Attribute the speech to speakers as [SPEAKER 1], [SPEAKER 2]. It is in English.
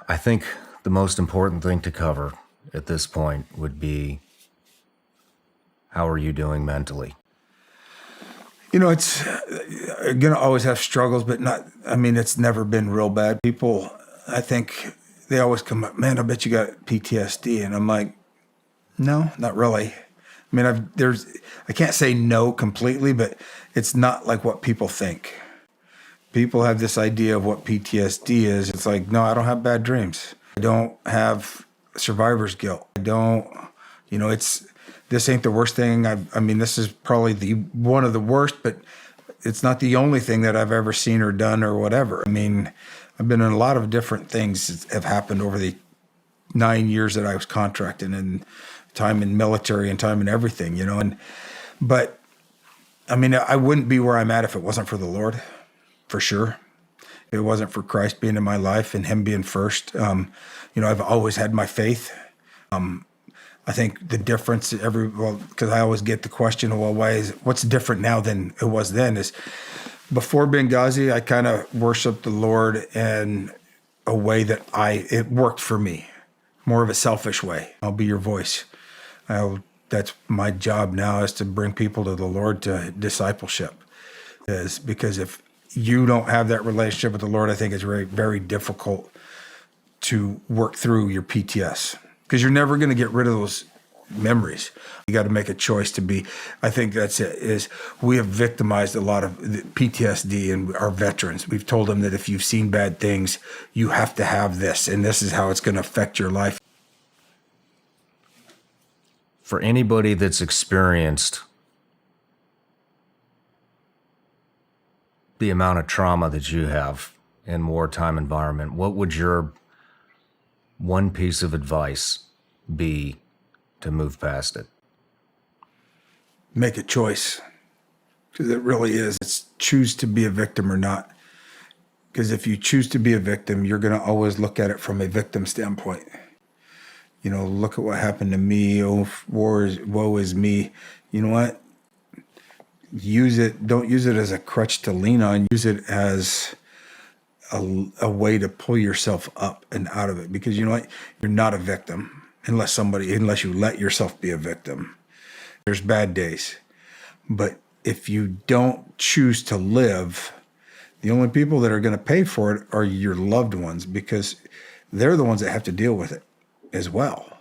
[SPEAKER 1] I think the most important thing to cover at this point would be, how are you doing mentally?
[SPEAKER 2] It's going to always have struggles, but it's never been real bad. People, I think they always come up, man, I bet you got PTSD. And I'm like, no, not really. I can't say no completely, but it's not like what people think. People have this idea of what PTSD is. It's like, no, I don't have bad dreams. I don't have survivor's guilt. I don't, this ain't the worst thing. This is probably one of the worst, but it's not the only thing that I've ever seen or done or whatever. I've been in a lot of different things that have happened over the 9 years that I was contracting, and time in military and time in everything, but I wouldn't be where I'm at if it wasn't for the Lord, for sure. If it wasn't for Christ being in my life and him being first. I've always had my faith. I think the difference because I always get the question, well, what's different now than it was then, is before Benghazi, I kind of worshiped the Lord in a way that it worked for me, more of a selfish way. I'll be your voice. That's my job now, is to bring people to the Lord, to discipleship. Is because if you don't have that relationship with the Lord, I think it's very, very difficult to work through your PTS, because you're never going to get rid of those memories. You got to make a choice to be. I think that's it. Is we have victimized a lot of PTSD and our veterans. We've told them that if you've seen bad things, you have to have this, and this is how it's going to affect your life.
[SPEAKER 1] For anybody that's experienced the amount of trauma that you have in wartime environment, what would your one piece of advice be to move past it?
[SPEAKER 2] Make a choice, because it really is. It's choose to be a victim or not. Because if you choose to be a victim, you're going to always look at it from a victim standpoint. Look at what happened to me. Oh, woe is me. You know what? Use it. Don't use it as a crutch to lean on. Use it as a way to pull yourself up and out of it. Because you know what? You're not a victim unless you let yourself be a victim. There's bad days. But if you don't choose to live, the only people that are going to pay for it are your loved ones, because they're the ones that have to deal with it as well.